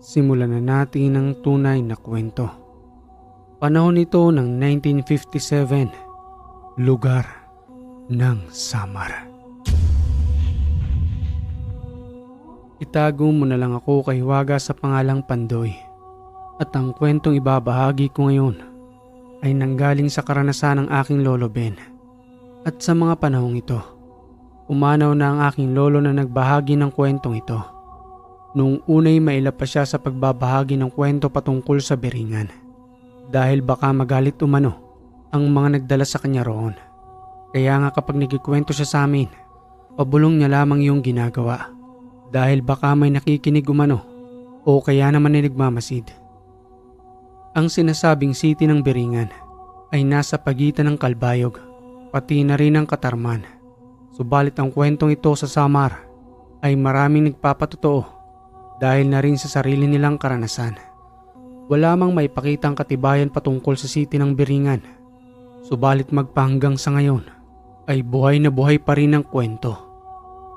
Simulan na natin ang tunay na kwento. Panahon ito ng 1957, lugar ng Samar. Itago mo na lang ako kay Waga sa pangalang Pandoy. At ang kwentong ibabahagi ko ngayon ay nanggaling sa karanasan ng aking lolo Ben. At sa mga panahong ito, umanaw na ang aking lolo na nagbahagi ng kwentong ito. Noong unay mailap pa siya sa pagbabahagi ng kwento patungkol sa Biringan. Dahil baka magalit umano ang mga nagdala sa kanya roon. Kaya nga kapag nagkikwento siya sa amin, pabulong niya lamang yung ginagawa. Dahil baka may nakikinig umano o kaya naman ay nagmamasid. Ang sinasabing city ng Biringan ay nasa pagitan ng Kalbayog, pati na rin ng Katarman. Subalit ang kwentong ito sa Samar ay maraming nagpapatotoo dahil na rin sa sarili nilang karanasan. Wala mang maipakitang katibayan patungkol sa city ng Biringan. Subalit magpahanggang sa ngayon ay buhay na buhay pa rin ang kwento.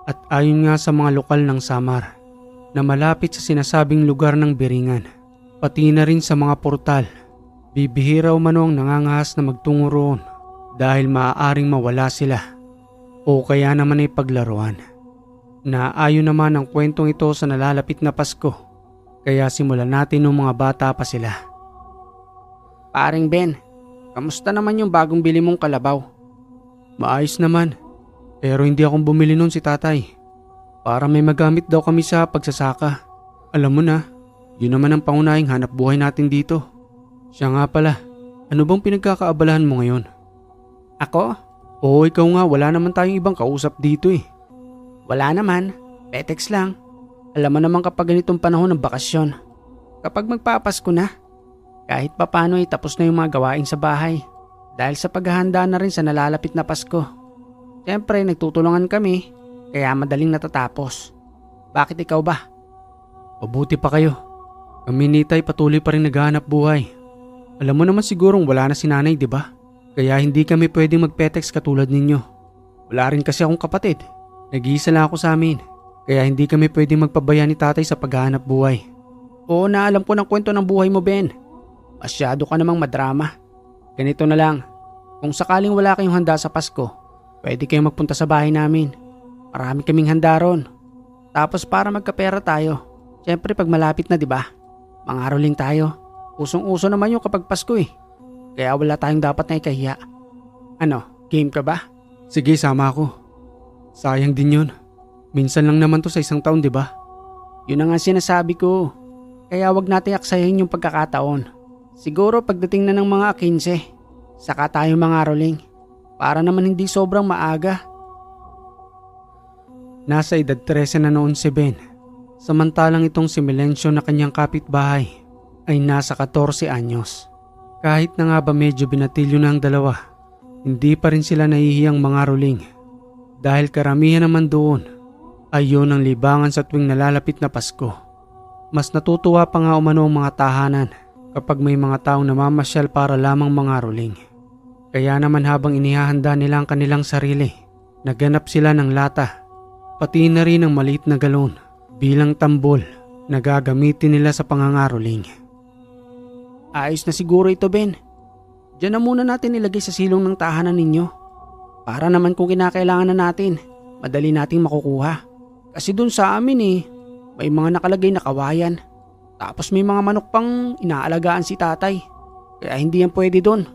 At ayon nga sa mga lokal ng Samar na malapit sa sinasabing lugar ng Biringan, pati na rin sa mga portal, bibihira umano ang nangangahas na magtungo roon dahil maaaring mawala sila o kaya naman ay paglaruan. Naayon naman ang kwentong ito sa nalalapit na Pasko, kaya simulan natin nung mga bata pa sila. Paring Ben, kamusta naman yung bagong bili mong kalabaw? Maayos naman, pero hindi akong bumili nun si tatay. Para may magamit daw kami sa pagsasaka. Alam mo na, yun naman ang pangunahing hanap buhay natin dito. Siya nga pala, ano bang pinagkakaabalahan mo ngayon? Ako? Oo, ikaw nga, wala naman tayong ibang kausap dito eh. Wala naman, petex lang. Alam mo naman kapag ganitong panahon ng bakasyon, kapag magpapasko na, kahit papano ay tapos na yung mga gawain sa bahay dahil sa paghahanda na rin sa nalalapit na Pasko. Siyempre nagtutulungan kami, kaya madaling natatapos. Bakit ikaw ba? Mabuti pa kayo. Kami ni Tay patuloy pa rin naghahanap buhay. Alam mo naman sigurong wala na si nanay, di ba? Kaya hindi kami pwedeng magpetex katulad ninyo. Wala rin kasi akong kapatid. Nag-iisa lang ako sa amin, kaya hindi kami pwedeng magpabaya ni tatay sa paghahanap buhay. Oo na, alam ko ng kwento ng buhay mo, Ben. Masyado ka namang madrama. Ganito na lang, kung sakaling wala kayong handa sa Pasko, pwede kayong magpunta sa bahay namin. Marami kaming handa ron. Tapos para magkapera tayo, syempre pag malapit na, di ba? Mangaroling tayo. Usong-uso naman yung kapag Pasko eh. Kaya wala tayong dapat na ikahiya. Ano, game ka ba? Sige, sama ako. Sayang din yun. Minsan lang naman to sa isang taon, di ba? Yun ang nga sinasabi ko. Kaya wag natin aksayin yung pagkakataon. Siguro pagdating na ng mga 15, saka tayo mangaroling. Para naman hindi sobrang maaga. Nasa edad 13 na noon si Ben. Samantalang itong si Melencio na kanyang kapitbahay ay nasa 14 anyos. Kahit na nga ba medyo binatilyo na ang dalawa, hindi pa rin sila nahihiyang mangaroling. Dahil karamihan naman doon ay yun ang libangan sa tuwing nalalapit na Pasko. Mas natutuwa pa nga umano ang mga tahanan kapag may mga taong namamasyal para lamang mangaroling. Kaya naman habang inihahanda nila ang kanilang sarili, naghanap sila ng lata, pati na rin ng maliit na galon bilang tambol na gagamitin nila sa pangangaroling. Ayos na siguro ito, Ben. Diyan na muna natin ilagay sa silong ng tahanan ninyo. Para naman kung kinakailangan na natin, madali nating makukuha. Kasi dun sa amin may mga nakalagay na kawayan. Tapos may mga manok pang inaalagaan si tatay. Kaya hindi yan pwede dun.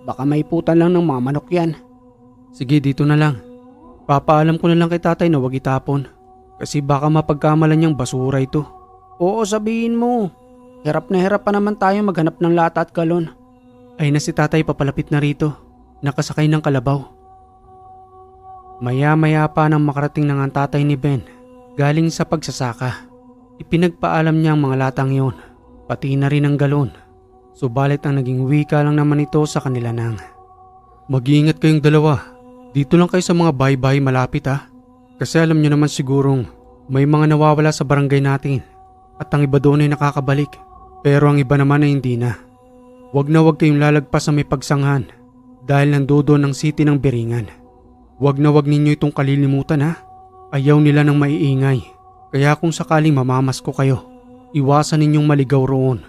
Baka may putan lang ng mga manok yan. Sige, dito na lang. Papaalam ko na lang kay tatay na wag itapon. Kasi baka mapagkamalan niyang basura ito. Oo, sabihin mo. Hirap na hirap pa naman tayo maghanap ng lata at galon. Ay na si tatay papalapit na rito. Nakasakay ng kalabaw. Maya-maya pa nang makarating ng ang tatay ni Ben galing sa pagsasaka. Ipinagpaalam niya ang mga latang yon, pati na rin ang galon. Subalit ang naging wika lang naman ito sa kanila nang, mag-iingat kayong dalawa. Dito lang kayo sa mga bahay-bahay malapit ha. Kasi alam niyo naman sigurong may mga nawawala sa barangay natin at ang iba doon ay nakakabalik. Pero ang iba naman ay hindi na. Wag na wag kayong lalagpas sa may pagsanghan dahil nandoon ang city ng Biringan. Wag na wag ninyo itong kalilimutan ha. Ayaw nila ng maiingay. Kaya kung sakaling mamamas ko kayo, Iwasan ninyong maligaw roon,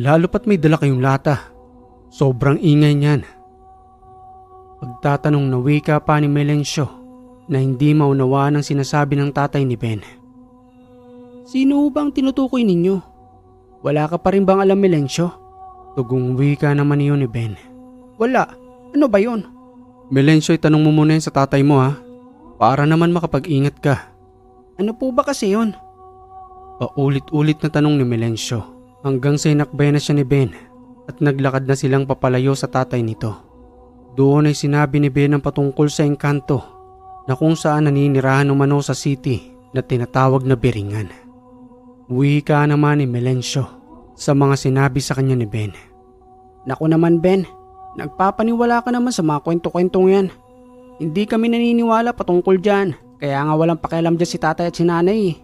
lalo pat may dala kayong lata. Sobrang ingay niyan. Pagtatanong na wika pa ni Melencio na hindi maunawaan ang sinasabi ng tatay ni Ben. Sino bang tinutukoy ninyo? Wala ka pa rin bang alam, Melencio? Tugong wika naman niyon ni Ben. Wala. Ano ba yun? Melencio, itanong mo muna yan sa tatay mo ha. Para naman makapag-ingat ka. Ano po ba kasi yun? Paulit-ulit na tanong ni Melencio hanggang sa inakbay na siya ni Ben at naglakad na silang papalayo sa tatay nito. Doon ay sinabi ni Ben ang patungkol sa engkanto na kung saan naninirahan umano sa city na tinatawag na Biringan. Wika naman ni Melencio sa mga sinabi sa kanya ni Ben. Naku naman Ben, nagpapaniwala ka naman sa mga kwento-kwentong yan. Hindi kami naniniwala patungkol dyan, kaya nga walang pakialam dyan si tatay at si nanay.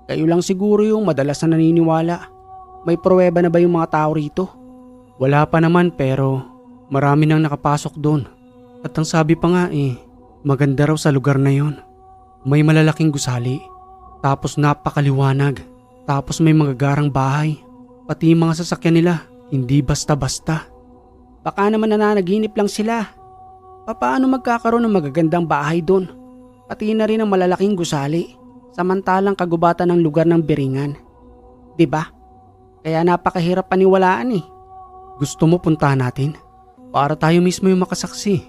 Kayo lang siguro yung madalas na naniniwala. May pruweba na ba yung mga tao rito? Wala pa naman pero marami nang nakapasok doon. At ang sabi pa nga maganda raw sa lugar na yon. May malalaking gusali, tapos napakaliwanag, tapos may magagarang bahay, pati yung mga sasakyan nila, hindi basta-basta. Baka naman nananaginip lang sila. Paano magkakaroon ng magagandang bahay doon? Pati na rin ang malalaking gusali, samantalang kagubatan ng lugar ng Biringan. 'Di ba? Kaya napakahirap paniwalaan. Gusto mo puntahan natin? Para tayo mismo yung makasaksi.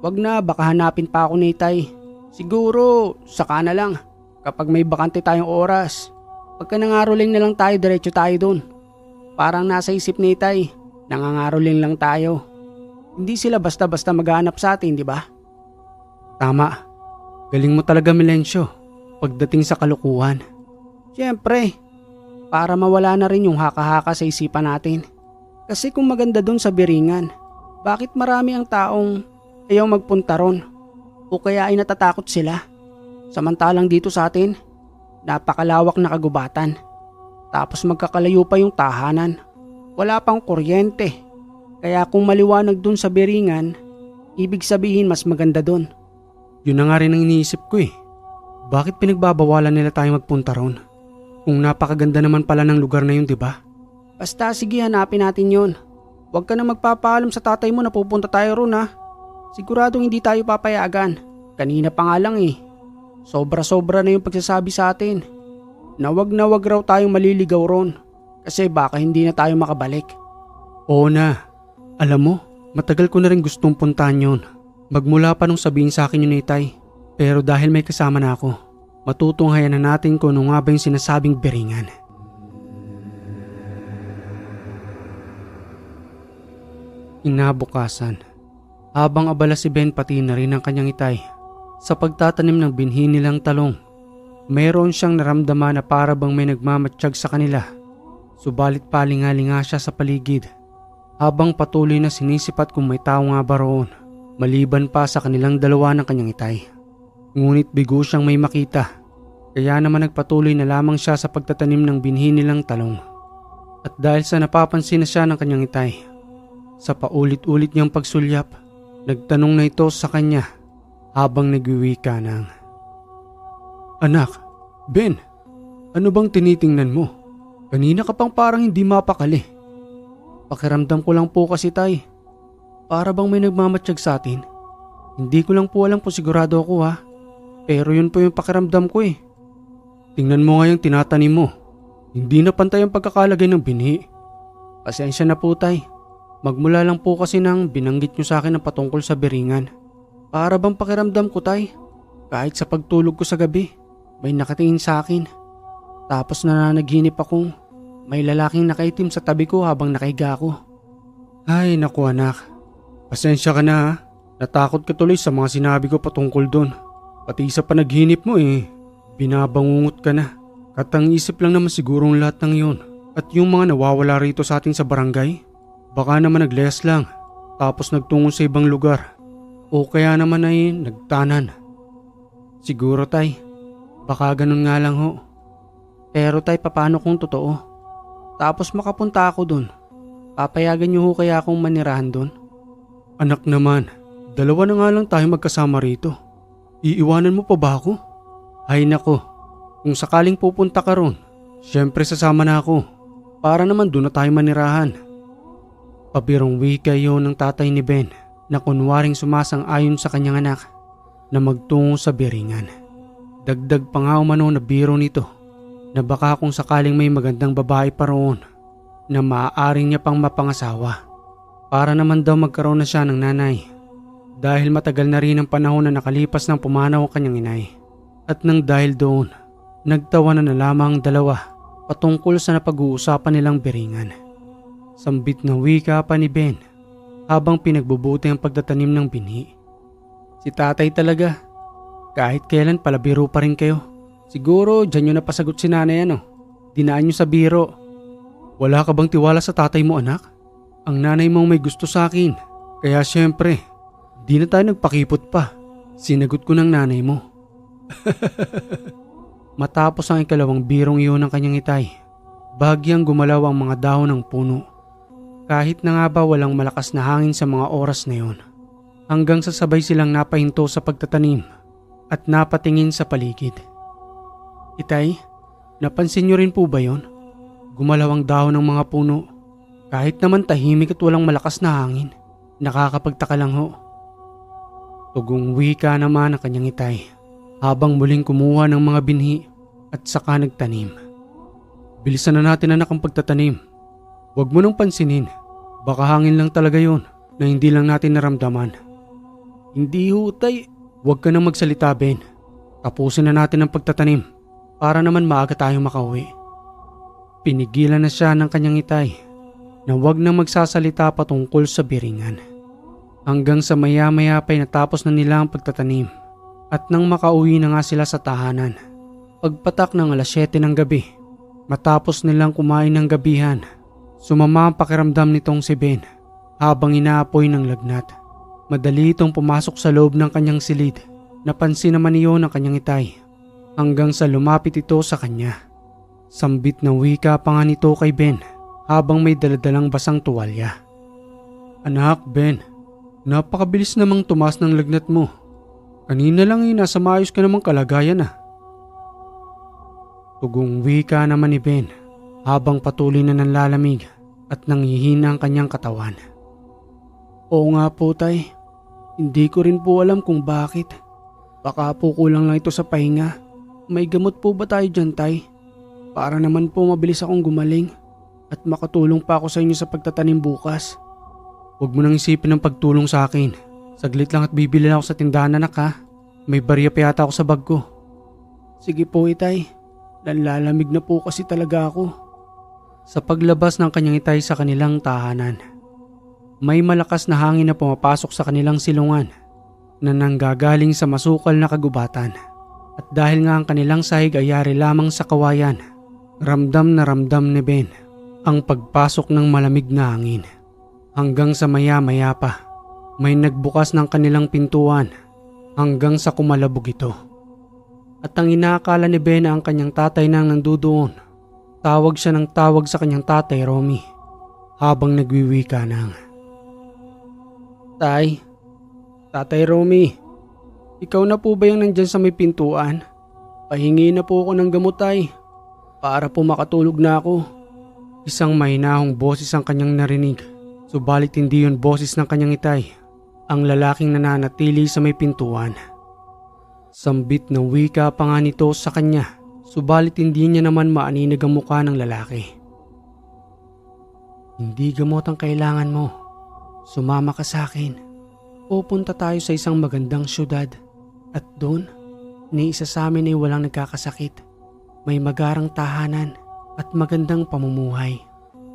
Wag na, baka hanapin pa ako ni Tay. Siguro, saka na lang. Kapag may bakante tayong oras. Pagka nangaroling na lang tayo, diretso tayo dun. Parang nasa isip ni Tay, nangangaroling lang tayo. Hindi sila basta-basta maghanap sa atin, di ba? Tama. Galing mo talaga, Melencio, pagdating sa kalukuhan. Siyempre, para mawala na rin yung haka-haka sa isipan natin. Kasi kung maganda dun sa Biringan, bakit marami ang taong ayaw magpunta ron? O kaya ay natatakot sila? Samantalang dito sa atin, napakalawak na kagubatan. Tapos magkakalayo pa yung tahanan. Wala pang kuryente. Kaya kung maliwanag dun sa Biringan, ibig sabihin mas maganda dun. Yun na nga rin ang iniisip ko Bakit pinagbabawalan nila tayo magpunta ron? Kung napakaganda naman pala ng lugar na yun, di ba? Basta sige, hanapin natin yon. Huwag ka na magpapaalam sa tatay mo na pupunta tayo ron ha. Siguradong hindi tayo papayagan. Kanina pa nga lang Sobra-sobra na yung pagsasabi sa atin. Na wag raw tayong maliligaw ron. Kasi baka hindi na tayo makabalik. Oo na. Alam mo, matagal ko na rin gustong puntahan yun. Magmula pa nung sabihin sa akin yun ni Tay. Pero dahil may kasama na ako, matutunghayan na natin kung ano nga ba yung sinasabing Biringan. Inabukasan, habang abala si Ben pati na rin ang kanyang itay sa pagtatanim ng binhi nilang talong, mayroon siyang naramdaman na para bang may nagmamatsyag sa kanila. Subalit palingalinga siya sa paligid habang patuloy na sinisipat kung may tao nga ba roon maliban pa sa kanilang dalawa ng kanyang itay. Ngunit bigo siyang may makita, kaya naman nagpatuloy na lamang siya sa pagtatanim ng binhi nilang talong. At dahil sa napapansin na siya ng kanyang itay, sa paulit-ulit niyang pagsulyap, nagtanong na ito sa kanya habang nagwiwika ng, Anak, Ben, ano bang tinitingnan mo? Kanina ka pang parang hindi mapakali. Pakiramdam ko lang po kasi Tay. Para bang may nagmamatsyag sa atin. Hindi ko lang po alam kung sigurado ako ha. Pero yun po yung pakiramdam ko Tingnan mo nga yung tinatanim mo. Hindi na pantay ang pagkakalagay ng binhi. Pasensya na po Tay. Magmula lang po kasi nang binanggit nyo sa akin ang patungkol sa Biringan. Para bang pakiramdam ko Tay. Kahit sa pagtulog ko sa gabi, may nakatingin sa akin. Tapos nananaginip akong may lalaking nakaitim sa tabi ko habang nakahiga ako. Ay naku anak, pasensya ka na ha. Natakot ka tuloy sa mga sinabi ko patungkol doon. Pati sa panaginip mo binabangungot ka na. Katang isip lang naman sigurong lahat ng yun. At yung mga nawawala rito sa atin sa barangay, baka naman naglehas lang, tapos nagtungo sa ibang lugar. O kaya naman ay nagtanan. Siguro Tay, baka ganun nga lang ho. Pero Tay, paano kung totoo? Tapos makapunta ako dun. Papayagan niyo ho kaya akong manirahan dun? Anak naman, dalawa na nga lang tayo magkasama rito. Iiwanan mo pa ba ako? Ay nako, kung sakaling pupunta ka ron, Siyempre sasama na ako para naman doon na tayo manirahan. Pabirong wika yun ng tatay ni Ben na kunwaring sumasang-ayon sa kanyang anak na magtungo sa biringan. Dagdag pa nga umano na biro nito na baka kung sakaling may magandang babae pa roon na maaaring niya pang mapangasawa para naman daw magkaroon na siya ng nanay dahil matagal na rin ang panahon na nakalipas ng pumanaw ang kanyang inay. At nang dahil doon, nagtawanan na lamang ang dalawa patungkol sa napag-uusapan nilang biringan. Sambit na wika pa ni Ben habang pinagbubuti ang pagtatanim ng binhi. Si tatay talaga, kahit kailan palabiro pa rin kayo. Siguro dyan nyo napasagot si nanay dinaan nyo sa biro. Wala ka bang tiwala sa tatay mo anak? Ang nanay mong may gusto sa akin, kaya syempre, di na tayo nagpakipot pa. Sinagot ko ng nanay mo. Matapos ang ikalawang birong iyon ng kanyang itay, bahagyang gumalaw ang mga dahon ng puno. Kahit na nga ba walang malakas na hangin sa mga oras na yon, hanggang sa sabay silang napahinto sa pagtatanim at napatingin sa paligid. Itay, napansin nyo rin po ba yon? Gumalaw ang dahon ng mga puno. Kahit naman tahimik at walang malakas na hangin, nakakapagtaka lang ho. Tugong wika naman ang kanyang itay habang muling kumuha ng mga binhi at saka nagtanim. Bilisan na natin anak ang pagtatanim. Huwag mo nang pansinin. Baka hangin lang talaga yon na hindi lang natin naramdaman. Hindi ho tay. Huwag ka nang magsalita Ben. Tapusin na natin ang pagtatanim para naman maaga tayong makauwi. Pinigilan na siya ng kanyang itay na huwag nang magsasalita patungkol sa biringan. Hanggang sa maya-maya pa'y natapos na nila ang pagtatanim at nang makauwi na nga sila sa tahanan. Pagpatak ng 7:00 ng gabi, matapos nilang kumain ng gabihan, sumama ang pakiramdam nitong si Ben habang inaapoy ng lagnat. Madali itong pumasok sa loob ng kanyang silid. Napansin naman iyon ng kanyang itay hanggang sa lumapit ito sa kanya. Sambit na wika pa nga nito kay Ben habang may daladalang basang tuwalya. Anak Ben, napakabilis namang tumaas ng lagnat mo. Kanina lang nasa maayos ka namang kalagayan . Tugong wika naman ni Ben habang patuloy na nanlalamig at nanghihina ang kanyang katawan. Oo nga po tay, hindi ko rin po alam kung bakit. Baka po kulang lang ito sa pahinga. May gamot po ba tayo dyan tay? Para naman po mabilis akong gumaling at makatulong pa ako sa inyo sa pagtatanim bukas. Huwag mo nang isipin ng pagtulong sa akin. Saglit lang at bibili na ako sa tindahan anak ha. May barya pa yata ako sa bag ko. Sige po itay, nanlalamig na po kasi talaga ako. Sa paglabas ng kanyang itay sa kanilang tahanan, may malakas na hangin na pumapasok sa kanilang silungan na nanggagaling sa masukal na kagubatan. At dahil nga ang kanilang sahig ay yari lamang sa kawayan, ramdam na ramdam ni Ben ang pagpasok ng malamig na hangin. Hanggang sa maya-maya pa, may nagbukas ng kanilang pintuan hanggang sa kumalabog ito. At ang inaakala ni Ben na ang kanyang tatay nang nandoon, tawag siya ng tawag sa kanyang tatay Romy habang nagwiwika ng, Tatay Romy, ikaw na po ba yung nandyan sa may pintuan? Pahingi na po ako ng gamot tay, para po makatulog na ako. Isang mahinahong boses ang kanyang narinig, subalit hindi yun boses ng kanyang itay, ang lalaking nananatili sa may pintuan. Sambit na wika pa nga nito sa kanya, subalit hindi niya naman maaninag ang mukha ng lalaki. Hindi gamot ang kailangan mo. Sumama ka sa akin. Pupunta tayo sa isang magandang syudad. At doon, ni isa sa amin ay walang nagkakasakit. May magarang tahanan at magandang pamumuhay.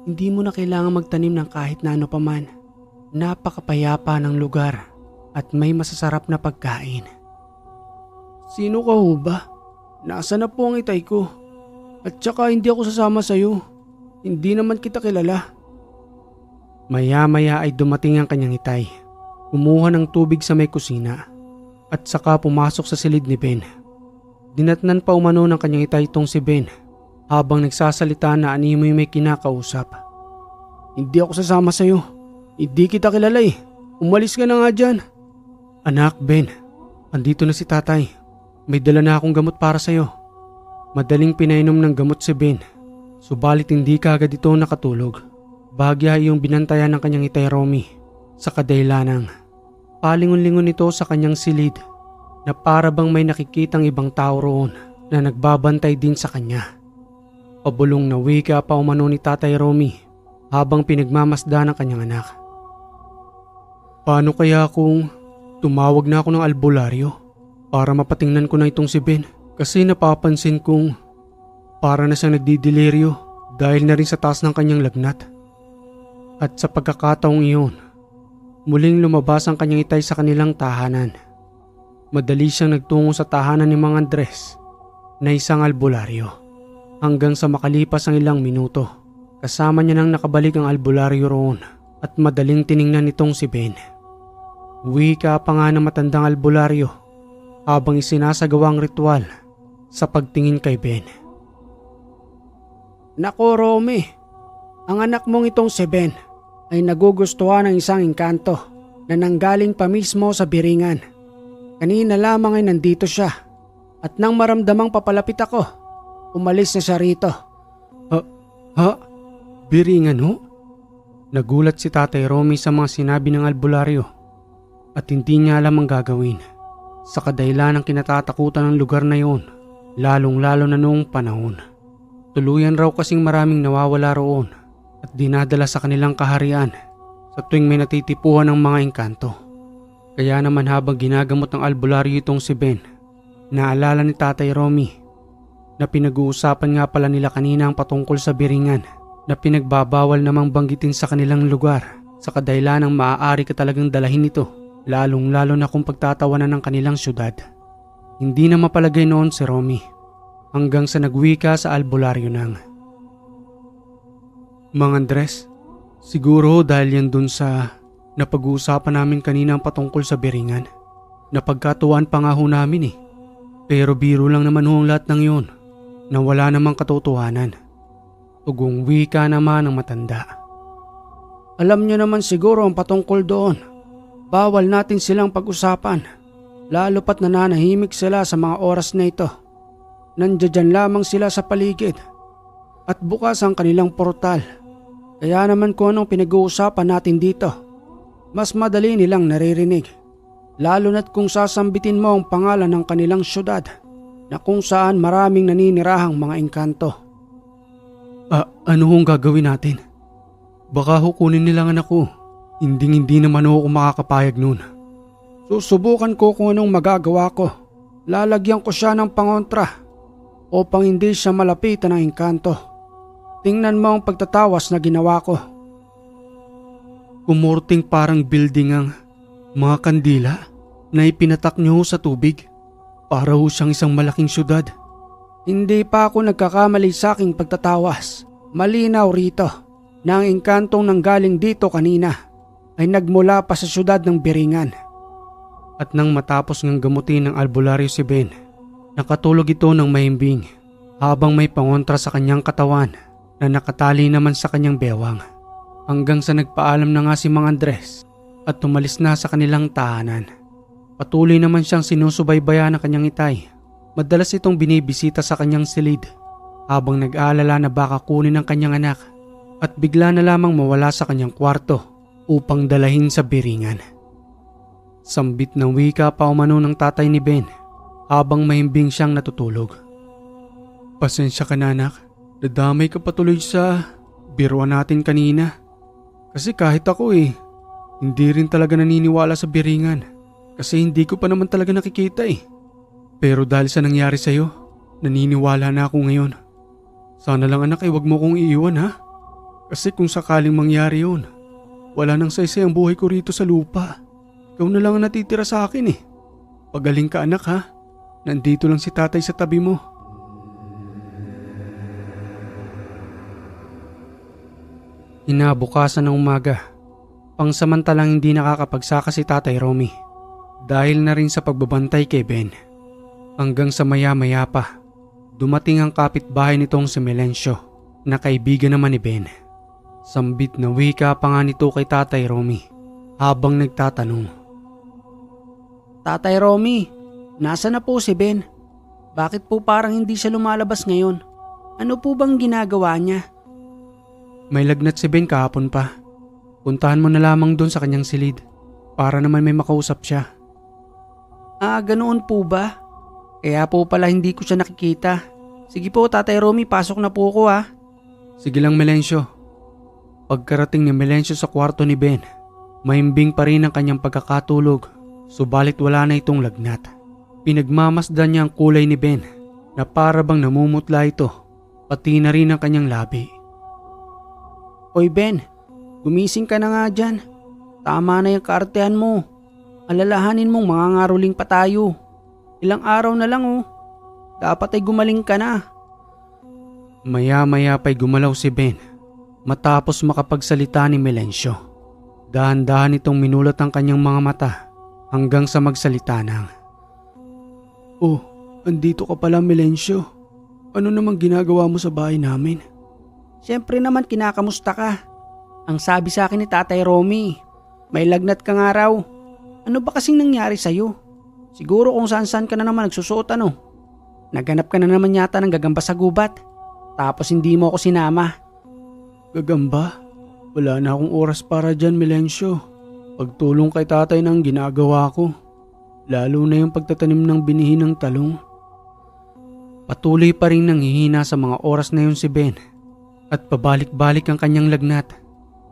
Hindi mo na kailangan magtanim ng kahit na ano paman. Napakapayapa ng lugar at may masasarap na pagkain. Sino ka ho ba? Nasaan na po ang itay ko? At saka hindi ako sasama sa'yo. Hindi naman kita kilala. Maya-maya ay dumating ang kanyang itay. Kumuha ng tubig sa may kusina at saka pumasok sa silid ni Ben. Dinatnan pa umano ng kanyang itay itong si Ben habang nagsasalita na animoy may kinakausap. Hindi ako sasama sa'yo. Hindi kita kilala eh. Umalis ka na nga dyan. Anak Ben, andito na si tatay. May dala na akong gamot para sa'yo. Madaling pinainom ng gamot si Ben Subalit hindi kaagad ito nakatulog. Bahagya iyong binantayan ng kanyang itay Romy sa kadahilanang palingon-lingon ito sa kanyang silid na para bang may nakikitang ibang tao roon na nagbabantay din sa kanya. Pabulong na wika pa umano ni Tatay Romy habang pinagmamasda ng kanyang anak. Paano kaya kung tumawag na ako ng albularyo para mapatingnan ko na itong si Ben? Kasi napapansin kong para na siyang nagdidelirio dahil na rin sa taas ng kanyang lagnat. At sa pagkakataong iyon, muling lumabas ang kanyang itay sa kanilang tahanan. Madali siyang nagtungo sa tahanan ni Mang Andres na isang albularyo hanggang sa makalipas ang ilang minuto. Kasama niya nang nakabalik ang albularyo roon at madaling tiningnan nitong si Ben. Wika pa nga ng matandang albularyo habang isinasagawa ang ritual sa pagtingin kay Ben. Nako Romy, ang anak mong itong si Ben ay nagugustuhan ng isang engkanto na nanggaling pa mismo sa Biringan. Kanina lamang ay nandito siya at nang maramdamang papalapit ako, umalis na siya rito. Biringan ho? Nagulat si Tatay Romy sa mga sinabi ng albularyo at hindi niya alam ang gagawin sa kadahilan ng kinatatakutan ng lugar na yon, lalong-lalo na noong panahon. Tuluyan raw kasing maraming nawawala roon at dinadala sa kanilang kaharian sa tuwing may natitipuhan ng mga engkanto. Kaya naman habang ginagamot ng albularyo itong si Ben, naalala ni Tatay Romy na pinag-uusapan nga pala nila kanina ang patungkol sa Biringan na pinagbabawal namang banggitin sa kanilang lugar sa kadahilan ng maaari ka talagang dalahin ito, lalong-lalo na kung pagtatawanan ng kanilang syudad. Hindi na mapalagay noon si Romy hanggang sa nagwika sa albularyo ng Mang Andres, siguro dahil yan dun sa napag-uusapan namin kanina ang patungkol sa Biringan. Napagkatuwaan pa nga ho namin eh. Pero biro lang naman ho ang lahat ng yun na wala namang katotohanan. Tugong wika naman ng matanda. Alam niyo naman siguro ang patungkol doon. Bawal natin silang pag-usapan. Lalo pat nananahimik sila sa mga oras na ito. Nandiyan lamang sila sa paligid at bukas ang kanilang portal. Kaya naman kung anong pinag-uusapan natin dito, mas madali nilang naririnig. Lalo na't kung sasambitin mo ang pangalan ng kanilang syudad na kung saan maraming naninirahang mga engkanto. Ano hong gagawin natin? Baka hukunin nilang anak ko. Hindi naman ako makakapayag nun. Susubukan ko kung anong magagawa ko. Lalagyan ko siya ng pangontra upang hindi siya malapitan ng engkanto. Tingnan mo ang pagtatawas na ginawa ko. Kumorting parang building ang mga kandila na ipinatak niyo sa tubig. Para ho siyang isang malaking syudad. Hindi pa ako nagkakamali sa aking pagtatawas. Malinaw rito na ang engkantong nanggaling dito kanina ay nagmula pa sa syudad ng Biringan. At nang matapos ng gamutin ng albularyo si Ben, nakatulog ito ng mahimbing habang may pangontra sa kanyang katawan na nakatali naman sa kanyang bewang. Hanggang sa nagpaalam na nga si Mang Andres at tumalis na sa kanilang tahanan. Patuloy naman siyang sinusubaybayan ng kanyang itay. Madalas itong binibisita sa kanyang silid habang nag-aalala na baka kunin ang kanyang anak at bigla na lamang mawala sa kanyang kwarto upang dalahin sa Biringan. Sambit ng wika pa umano ng tatay ni Ben habang mahimbing siyang natutulog. Pasensya ka na anak, nadamay ka patuloy sa biruan natin kanina. Kasi kahit ako hindi rin talaga naniniwala sa Biringan kasi hindi ko pa naman talaga nakikita . Pero dahil sa nangyari sa'yo, naniniwala na ako ngayon. Sana lang anak wag mo kong iiwan ha. Kasi kung sakaling mangyari yun, wala nang saysay ang buhay ko rito sa lupa. Ikaw na lang ang natitira sa akin . Pagaling ka anak ha. Nandito lang si tatay sa tabi mo. Inabukasan ng umaga, pangsamantalang hindi nakakapagsaka si Tatay Romy dahil na rin sa pagbabantay kay Ben. Hanggang sa maya-maya pa, dumating ang kapitbahay nitong si Melencio na kaibigan naman ni Ben. Sambit na wika pa nga nito kay Tatay Romy habang nagtatanong. Tatay Romy, nasa na po si Ben? Bakit po parang hindi siya lumalabas ngayon? Ano po bang ginagawa niya? May lagnat si Ben kahapon pa. Puntahan mo na lamang doon sa kanyang silid para naman may makausap siya. Ganoon po ba? Kaya po pala hindi ko siya nakikita. Sige po, Tatay Romy, pasok na po ako ha. Sige lang, Melencio. Pagkarating ni Melencio sa kwarto ni Ben, mahimbing pa rin ang kanyang pagkakatulog, subalit wala na itong lagnat. Pinagmamasdan niya ang kulay ni Ben na para bang namumutla ito, pati na rin ang kanyang labi. Oy Ben, gumising ka na nga dyan. Tama na yung kaartehan mo. Alalahanin mong mga ngaruling pa tayo. Ilang araw na lang oh. Dapat ay gumaling ka na. Maya-maya pa'y gumalaw si Ben matapos makapagsalita ni Melencio. Dahan-dahan itong minulat ang kanyang mga mata hanggang sa magsalita nang. Oh, andito ka pala, Melencio. Ano namang ginagawa mo sa bahay namin? Siyempre naman kinakamusta ka. Ang sabi sa akin ni Tatay Romy, may lagnat ka nga raw. Ano ba kasing nangyari sa'yo? Siguro kung saan-saan ka na naman nagsusuot ano. Naghanap ka na naman yata ng gagamba sa gubat. Tapos hindi mo ako sinama. Gagamba? Wala na akong oras para dyan, Melencio. Pagtulong kay tatay na ang ginagawa ko. Lalo na yung pagtatanim ng binihin ng talong. Patuloy pa rin nanghihina sa mga oras na yun si Ben. At pabalik-balik ang kanyang lagnat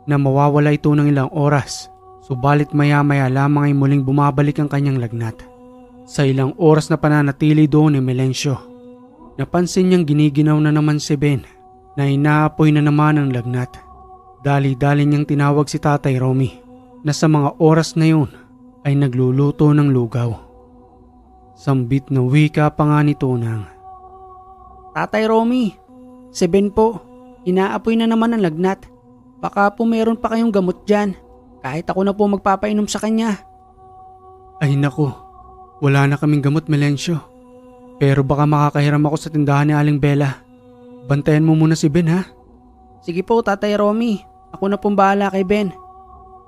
na mawawala ito ng ilang oras. Subalit maya-maya lamang ay muling bumabalik ang kanyang lagnat. Sa ilang oras na pananatili doon ni Melencio, napansin niyang giniginaw na naman si Ben na inaapoy na naman ang lagnat. Dali-dali niyang tinawag si Tatay Romy na sa mga oras na yun ay nagluluto ng lugaw. Sambit na wika pa nga nito nang, Tatay Romy, si Ben po, inaapoy na naman ang lagnat. Baka po meron pa kayong gamot dyan. Kahit ako na po magpapainom sa kanya. Ay naku, wala na kaming gamot, Melencio. Pero baka makakahiram ako sa tindahan ni Aling Bella. Bantayan mo muna si Ben ha? Sige po, Tatay Romy. Ako na pong bahala kay Ben.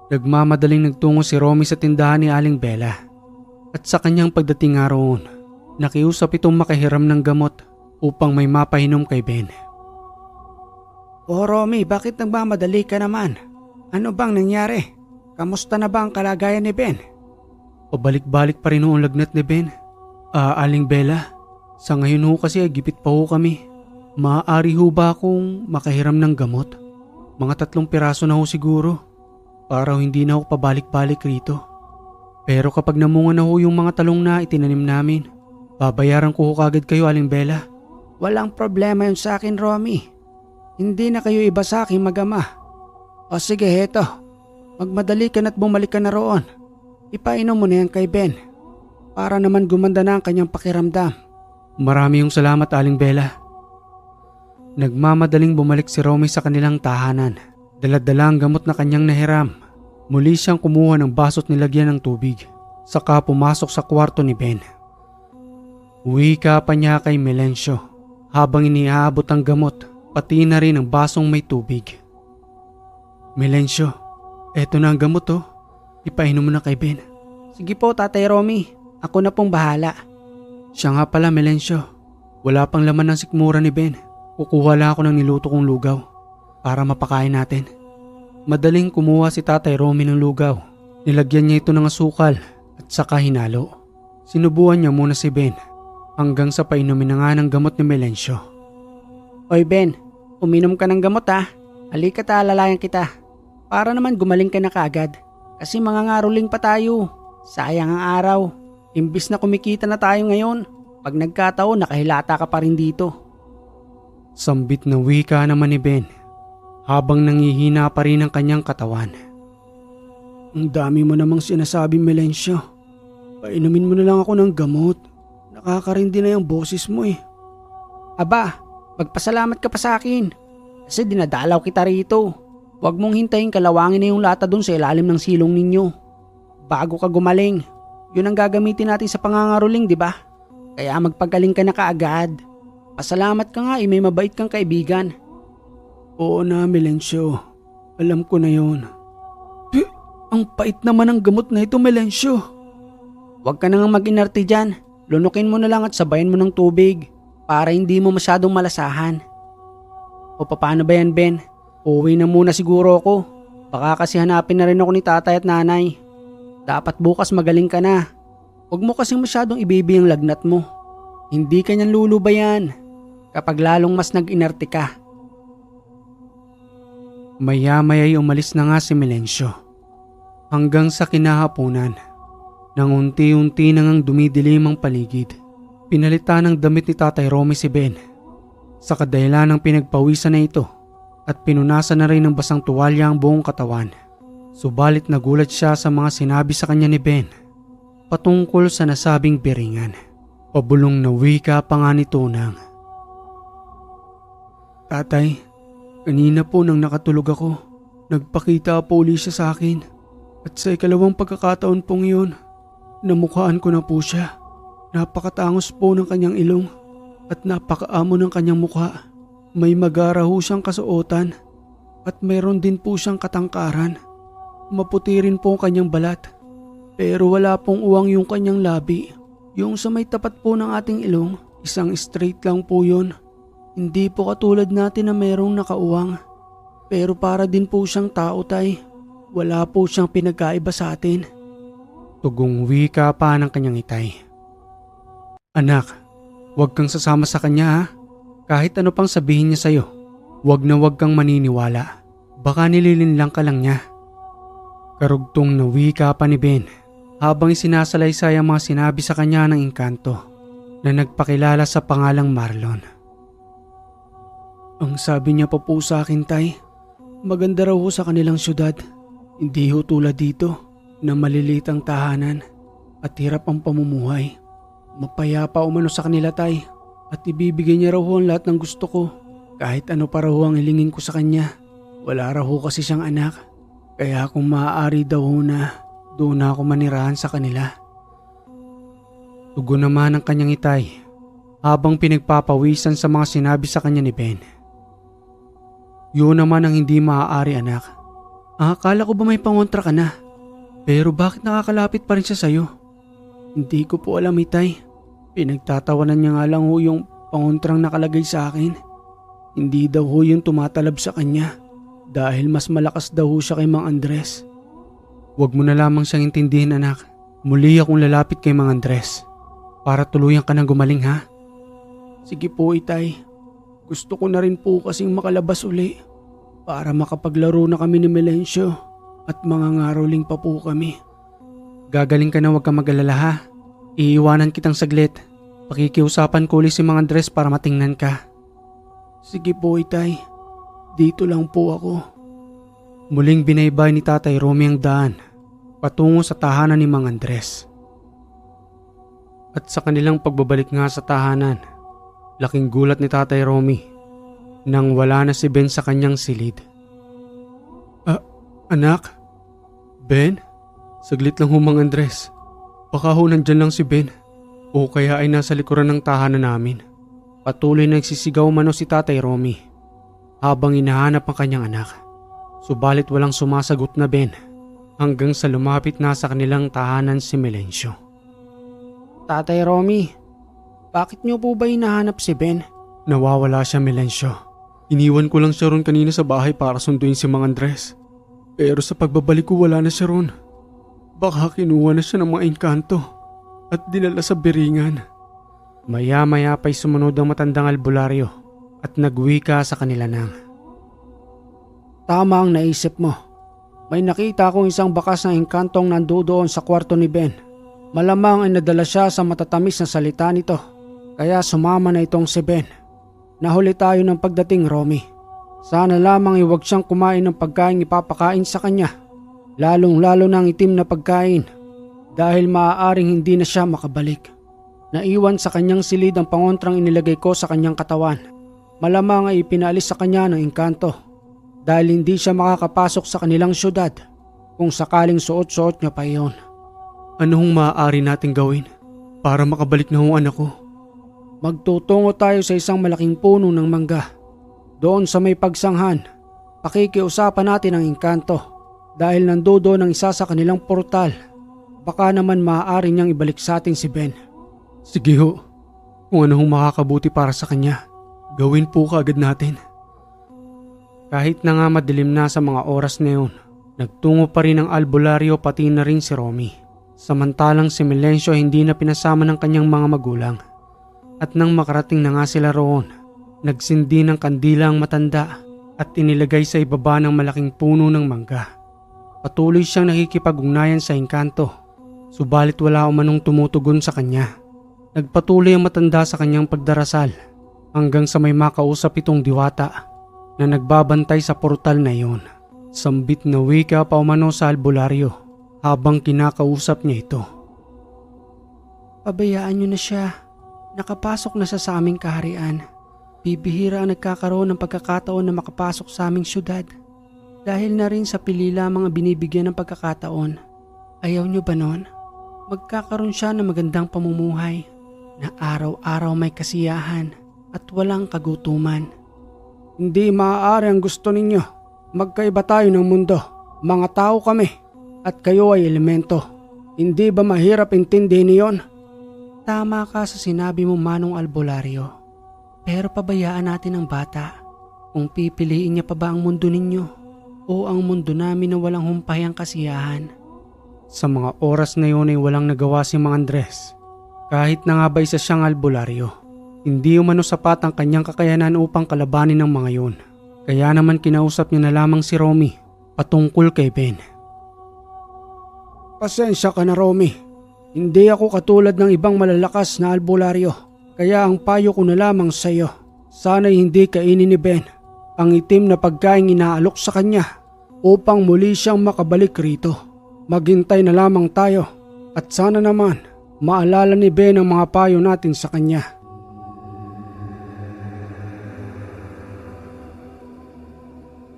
Nagmamadaling nagtungo si Romy sa tindahan ni Aling Bella. At sa kanyang pagdating nga roon, nakiusap itong makahiram ng gamot upang may mapahinom kay Ben. Oh Romy, bakit nagmamadali ka naman? Ano bang nangyari? Kamusta na ba ang kalagayan ni Ben? Pabalik-balik pa rin ang lagnat ni Ben. Aling Bella, sa ngayon ho kasi ay gipit pa ho kami. Maaari ho ba akong makahiram ng gamot? Mga 3 piraso na ho siguro. Para hindi na ako pabalik-balik rito. Pero kapag namunga na ho yung mga talong na itinanim namin, babayaran ko ho kagad kayo, Aling Bella. Walang problema yun sa akin, Romy. Hindi na kayo iba sa aking mag-ama. O sige, heto. Magmadali ka na't bumalik ka na roon. Ipainom mo na yan kay Ben. Para naman gumanda na ang kanyang pakiramdam. Marami yung salamat, Aling Bella. Nagmamadaling bumalik si Romy sa kanilang tahanan. Dala-dala ang gamot na kanyang nahiram. Muli siyang kumuha ng baso't nilagyan ng tubig. Saka pumasok sa kwarto ni Ben. Wika pa niya kay Melencio habang iniaabot ang gamot, pati na rin ang basong may tubig. Melencio, eto na ang gamot oh. Ipainom mo na kay Ben. Sige po, Tatay Romy. Ako na pong bahala. Siya nga pala, Melencio. Wala pang laman ng sikmura ni Ben. Kukuha lang ako ng niluto kong lugaw para mapakain natin. Madaling kumuha si Tatay Romy ng lugaw. Nilagyan niya ito ng asukal at saka hinalo. Sinubuan niya muna si Ben hanggang sa painumin na nga ng gamot ni Melencio. Oy Ben, uminom ka ng gamot ha. Halika ta, alalayan kita. Para naman gumaling ka na kaagad. Kasi mga ngaruling pa tayo. Sayang ang araw. Imbis na kumikita na tayo ngayon, pag nagkataon nakahilata ka pa rin dito. Sambit na wika naman ni Ben habang nangihina pa rin ang kanyang katawan. Ang dami mo namang sinasabi, Melencio. Painumin mo na lang ako ng gamot. Nakakarindi na yung boses mo eh. Aba, magpasalamat ka pa sa akin. Kasi dinadalaw kita rito. Huwag mong hintayin kalawangin na yung lata dun sa ilalim ng silong ninyo. Bago ka gumaling, yun ang gagamitin natin sa pangangaruling, di ba? Kaya magpagaling ka na kaagad. Pasalamat ka nga may mabait kang kaibigan. Oo na, Melencio. Alam ko na yun. Ang pait naman ng gamot na ito, Melencio. Huwag ka na nga mag-inarte dyan. Lunukin mo na lang at sabayan mo ng tubig para hindi mo masyadong malasahan. O paano ba yan, Ben? Uuwi na muna siguro ako. Baka kasi hanapin na rin ako ni tatay at nanay. Dapat bukas magaling ka na. Huwag mo kasing masyadong ibibi ang lagnat mo. Hindi ka niyan lulubayan kapag lalong mas nag-inarte ka. Maya-maya'y umalis na nga si Melencio. Hanggang sa kinahaponan, nang unti-unti nang dumidilim ang paligid, pinalitan ng damit ni Tatay Romy si Ben. Sa kadahilan ng pinagpawisan na ito at pinunasan na rin ng basang tuwalya ang buong katawan. Subalit nagulat siya sa mga sinabi sa kanya ni Ben patungkol sa nasabing biringan. Pabulong na wika pa nga ni Tunang. Tatay, kanina po nang nakatulog ako, nagpakita po uli siya sa akin. At sa ikalawang pagkakataon pong iyon, namukhaan ko na po siya. Napakatangos po ng kanyang ilong at napakaamo ng kanyang mukha. May magara ho siyang kasuotan at mayroon din po siyang katangkaran. Maputi rin po ang kanyang balat, pero wala pong uwang yung kanyang labi. Yung sa may tapat po ng ating ilong, isang straight lang po yun. Hindi po katulad natin na mayroong nakauwang. Pero para din po siyang tao, tay. Wala po siyang pinagkaiba sa atin. Tugong wika pa ng kanyang itay. Anak, huwag kang sasama sa kanya ha. Kahit ano pang sabihin niya sa'yo, huwag na huwag kang maniniwala. Baka nililinlang ka lang niya. Karugtong na wika pa ni Ben habang isinasalaysay ang mga sinabi sa kanya ng engkanto na nagpakilala sa pangalang Marlon. Ang sabi niya pa po sa akin, tay, maganda raw ho sa kanilang syudad. Hindi ho tulad dito na maliliit ang tahanan at hirap ang pamumuhay. Mapayapa umano sa kanila, tay, at ibibigay niya raw ho ang lahat ng gusto ko. Kahit ano pa raw ho ang hilingin ko sa kanya. Wala raw ho kasi siyang anak. Kaya kung maaari daw ho na doon na ako manirahan sa kanila. Tugon naman ang kanyang itay habang pinagpapawisan sa mga sinabi sa kanya ni Ben. Yun naman ang hindi maaari, anak. Akala ko ba may pangontra ka na? Pero bakit nakakalapit pa rin siya sa'yo? Hindi ko po alam, itay. Pinagtatawanan niya nga lang ho yung pangontrang nakalagay sa akin. Hindi daw ho yung tumatalab sa kanya dahil mas malakas daw ho siya kay Mang Andres. Huwag mo na lamang siyang intindihin, anak. Muli akong lalapit kay Mang Andres para tuluyan ka nang gumaling, ha? Sige po, itay. Gusto ko na rin po kasing makalabas uli para makapaglaro na kami ni Melencio at mga ngaroling pa po kami. Gagaling ka na, huwag kang mag-alala, ha? Iiwanan kitang saglit. Pakikiusapan ko ulit si Mang Andres para matingnan ka. Sige po, itay. Dito lang po ako. Muling binaybay ni Tatay Romy ang daan patungo sa tahanan ni Mang Andres. At sa kanilang pagbabalik nga sa tahanan, laking gulat ni Tatay Romy nang wala na si Ben sa kanyang silid. Anak? Ben? Saglit lang ho, Mang Andres. Baka ho nandyan lang si Ben o kaya ay nasa likuran ng tahanan namin. Patuloy na nagsisigaw mano si Tatay Romy habang hinahanap ang kanyang anak. Subalit walang sumasagot na Ben hanggang sa lumapit na sa kanilang tahanan si Melencio. Tatay Romy, bakit niyo po ba hinahanap si Ben? Nawawala siya, Melencio. Iniwan ko lang siya ron kanina sa bahay para sunduin si Mang Andres. Pero sa pagbabalik ko wala na siya ron. Baka kinuha na siya ng mga engkanto at dinala sa biringan. Maya-maya pa'y sumunod ang matandang albularyo at nagwika sa kanila nang. Tama ang naisip mo. May nakita akong isang bakas na engkantong nandoon sa kwarto ni Ben. Malamang ay nadala siya sa matatamis na salita nito. Kaya sumama na itong si Ben. Nahuli tayo ng pagdating, Romy. Sana lamang iwag siyang kumain ng pagkain ipapakain sa kanya. Lalong-lalo na ang itim na pagkain. Dahil maaaring hindi na siya makabalik. Naiwan sa kanyang silid ang pangontrang inilagay ko sa kanyang katawan. Malamang ay ipinaalis sa kanya ng engkanto. Dahil hindi siya makakapasok sa kanilang syudad kung sakaling suot-suot niya pa iyon. Ano hong maaari nating gawin para makabalik na hong anak ko? Magtutungo tayo sa isang malaking puno ng mangga. Doon sa may pagsanghan, pakikiusapan natin ang engkanto dahil nandoon ang isa sa kanilang portal. Baka naman maaari niyang ibalik sa atin si Ben. Sige ho, kung ano hong makakabuti para sa kanya, gawin po kaagad natin. Kahit na nga madilim na sa mga oras na yun, nagtungo pa rin ang albularyo pati na rin si Romy. Samantalang si Melencio hindi na pinasama ng kanyang mga magulang. At nang makarating na nga sila roon, nagsindi ng kandila ang matanda at inilagay sa ibaba ng malaking puno ng mangga. Patuloy siyang nakikipag-ugnayan sa engkanto, subalit wala umanong tumutugon sa kanya. Nagpatuloy ang matanda sa kanyang pagdarasal hanggang sa may makausap itong diwata na nagbabantay sa portal na iyon. Sambit na wika pa umano sa albularyo habang kinakausap niya ito. Pabayaan niyo na siya. Nakapasok na sa aming kaharian. Bibihira ang nagkakaroon ng pagkakataon na makapasok sa aming syudad. Dahil na rin sa pilila mga binibigyan ng pagkakataon. Ayaw niyo ba nun? Magkakaroon siya ng magandang pamumuhay na araw-araw may kasiyahan at walang kagutuman. Hindi maaari ang gusto ninyo. Magkaiba tayo ng mundo. Mga tao kami at kayo ay elemento. Hindi ba mahirap intindihin niyon? Tama ka sa sinabi mo, Manong Albularyo. Pero pabayaan natin ang bata. Kung pipiliin niya pa ba ang mundo ninyo o ang mundo namin na walang humpay ang kasiyahan. Sa mga oras na yun ay walang nagawa si Mang Andres. Kahit na nga ba isa siyang albularyo, hindi umano sapat ang kanyang kakayanan upang kalabanin ng mga yun. Kaya naman kinausap niya na lamang si Romy patungkol kay Ben. Pasensya ka na, Romy. Hindi ako katulad ng ibang malalakas na albularyo. Kaya ang payo ko na lamang sa iyo, sana'y hindi kainin ni Ben ang itim na pagkaing inaalok sa kanya upang muli siyang makabalik rito. Maghintay na lamang tayo at sana naman maalala ni Ben ang mga payo natin sa kanya.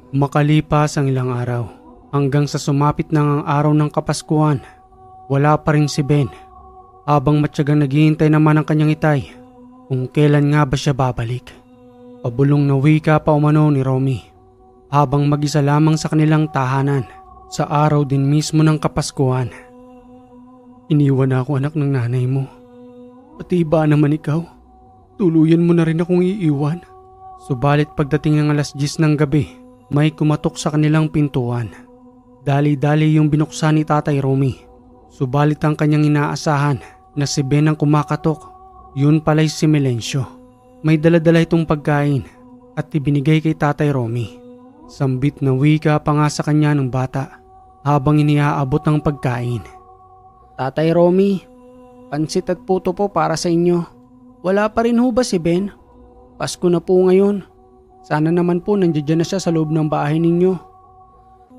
Makalipas ang ilang araw hanggang sa sumapit na ang araw ng Kapaskuhan, wala pa rin si Ben. Habang matyagang naghihintay naman ang kanyang itay kung kailan nga ba siya babalik. Pabulong na wika pa umano ni Romy habang mag-isa lamang sa kanilang tahanan sa araw din mismo ng Kapaskuhan. Iniwan na ako, anak ng nanay mo. Pati ba naman ikaw? Tuluyan mo na rin akong iiwan. Subalit pagdating ng alas 10 ng gabi, may kumatok sa kanilang pintuan. Dali-dali yung binuksan ni Tatay Romy. Subalit ang kanyang inaasahan na si Ben ang kumakatok, yun pala'y si Melencio. May daladala itong pagkain at ibinigay kay Tatay Romy. Sambit na wika pa nga sa kanya ng bata habang iniaabot ang pagkain. Tatay Romy, pansit at puto po para sa inyo. Wala pa rin ho ba si Ben? Pasko na po ngayon. Sana naman po nandiyan na siya sa loob ng bahay ninyo.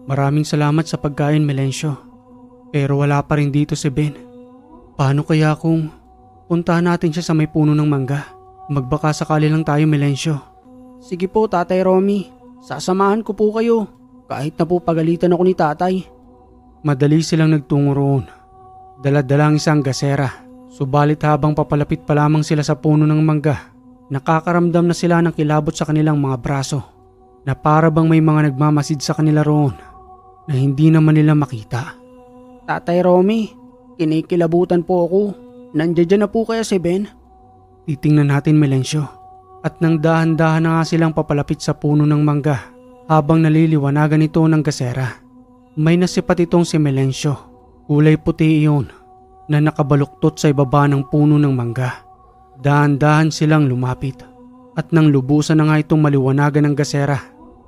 Maraming salamat sa pagkain, Melencio. Pero wala pa rin dito si Ben. Paano kaya kung puntahan natin siya sa may puno ng mangga? Magbaka sakali lang tayo, Melencio. Sige po, Tatay Romy. Sasamahan ko po kayo. Kahit na po pagalitan ako ni Tatay. Madali silang nagtungo roon. Dala-dala ang isang gasera. Subalit habang papalapit pa lamang sila sa puno ng mangga, nakakaramdam na sila ng kilabot sa kanilang mga braso na para bang may mga nagmamasid sa kanila roon na hindi naman nila makita. Tatay Romy, kinikilabutan po ako. Nandiyan na po kaya si Ben? Titingnan natin, Melencio. At nang dahan-dahan na nga silang papalapit sa puno ng mangga habang naliliwanagan ito ng gasera, may nasipat itong si Melencio. Kulay puti iyon na nakabaluktot sa ibaba ng puno ng mangga. Dahan-dahan silang lumapit at nang lubusan na nga itong maliwanagan ng gasera,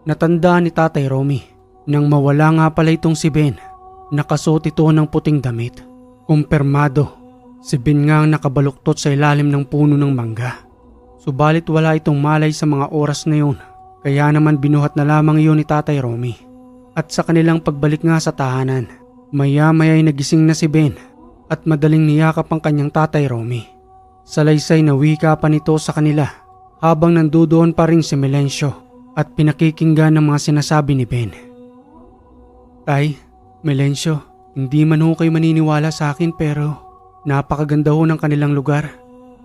natandaan ni Tatay Romy nang mawala nga pala itong si Ben. Nakasuot ito ng puting damit. Kumpirmado, si Ben nga ang nakabaluktot sa ilalim ng puno ng mangga. Subalit wala itong malay sa mga oras na yun, kaya naman binuhat na lamang iyon ni Tatay Romy. At sa kanilang pagbalik nga sa tahanan, maya-maya ay nagising na si Ben at madaling niyakap ang kanyang Tatay Romy. Salaysay na wika pa nito sa kanila habang nandudoon pa rin si Melencio at pinakikinggan ng mga sinasabi ni Ben. Tay, Melencio, hindi man ho kayo maniniwala sa akin pero napakaganda ho ng kanilang lugar.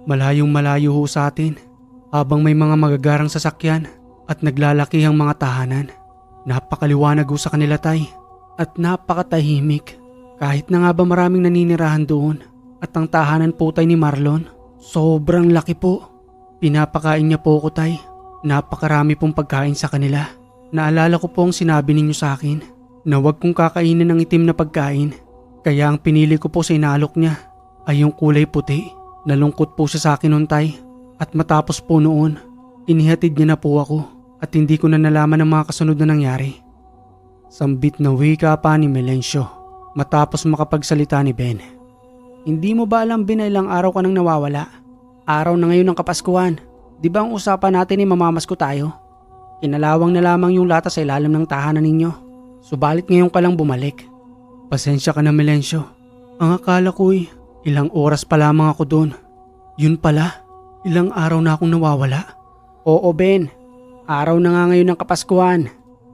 Malayong malayo ho sa atin habang may mga magagarang sasakyan at naglalaki ang mga tahanan. Napakaliwanag ho sa kanila, Tay, at napakatahimik. Kahit na nga ba maraming naninirahan doon at ang tahanan po, Tay, ni Marlon, sobrang laki po. Pinapakain niya po ko, Tay. Napakarami pong pagkain sa kanila. Naalala ko po ang sinabi ninyo sa akin na huwag kong kakainin ng itim na pagkain. Kaya ang pinili ko po sa inalok niya ay yung kulay puti. Nalungkot po siya sa akin noon, Tay. At matapos po noon, inihatid niya na po ako at hindi ko na nalaman ang mga kasunod na nangyari. Sambit na wika pa ni Melencio matapos makapagsalita ni Ben. Hindi mo ba alam, Ben, na ilang araw ka nang nawawala? Araw na ngayon ng Kapaskuhan. Di ba ang usapan natin ay mamamasko tayo? Kinalawang na lamang yung lata sa ilalim ng tahanan ninyo. Subalit ngayon ka lang bumalik. Pasensya ka na, Melencio. Ang akala ko'y ilang oras pa lamang ako doon. Yun pala, ilang araw na akong nawawala. Oo, Ben. Araw na nga ngayon ng Kapaskuhan.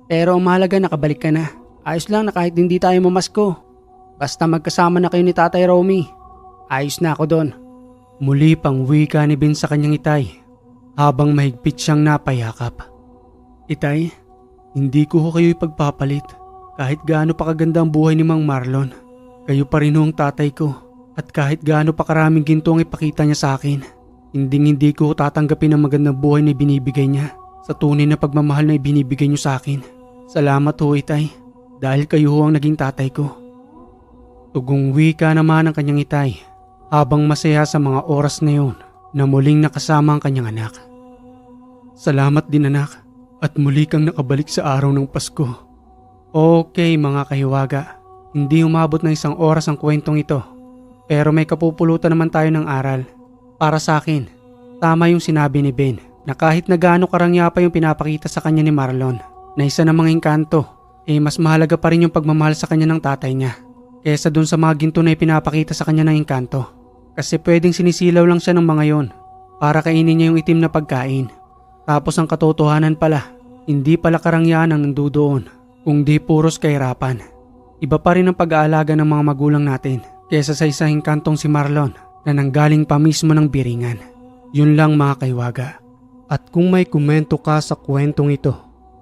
Pero ang mahalaga, nakabalik ka na. Ayos lang na kahit hindi tayo mamasko. Basta magkasama na kayo ni Tatay Romy. Ayos na ako doon. Muli pang wika ni Ben sa kanyang itay habang mahigpit siyang napayakap. Itay, hindi ko ho kayo ipagpapalit. Kahit gaano pa kaganda ang buhay ni Mang Marlon, kayo pa rin ho ang tatay ko. At kahit gaano pa karaming ginto ang ipakita niya sa akin, hindi ko tatanggapin ang magandang buhay na binibigay niya sa tunay na pagmamahal na ibinibigay niyo sa akin. Salamat ho, itay, dahil kayo ho ang naging tatay ko. Tugong wika naman ang kanyang itay habang masaya sa mga oras na yun na muling nakasama ang kanyang anak. Salamat din, anak, at muli kang nakabalik sa araw ng Pasko. Okay mga kahiwaga, hindi umabot ng 1 oras ang kwentong ito. Pero may kapupulutan naman tayo ng aral. Para sa akin, tama yung sinabi ni Ben na kahit na gaano karangya pa yung pinapakita sa kanya ni Marlon na isa ng mga engkanto, mas mahalaga pa rin yung pagmamahal sa kanya ng tatay niya kesa dun sa mga ginto na ipinapakita sa kanya ng engkanto. Kasi pwedeng sinisilaw lang siya ng mga yon para kainin niya yung itim na pagkain. Tapos ang katotohanan pala, hindi pala karangyan ang nandoon, kundi puros kahirapan. Iba pa rin ang pag-aalaga ng mga magulang natin kesa sa isang kantong si Marlon na nanggaling pa mismo ng biringan. Yun lang mga kaiwaga. At kung may komento ka sa kwentong ito,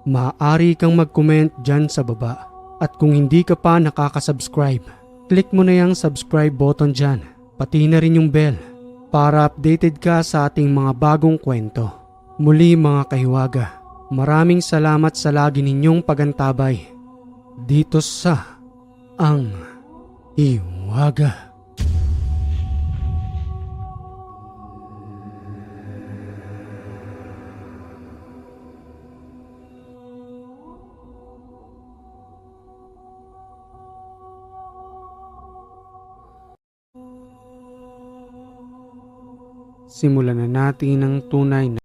maaari kang mag-comment dyan sa baba. At kung hindi ka pa nakaka-subscribe, click mo na yung subscribe button dyan, pati na rin yung bell para updated ka sa ating mga bagong kwento. Muli mga kahiwaga, maraming salamat sa lagi ninyong pagantabay dito sa Ang Hiwaga. Simulan na natin ang tunay na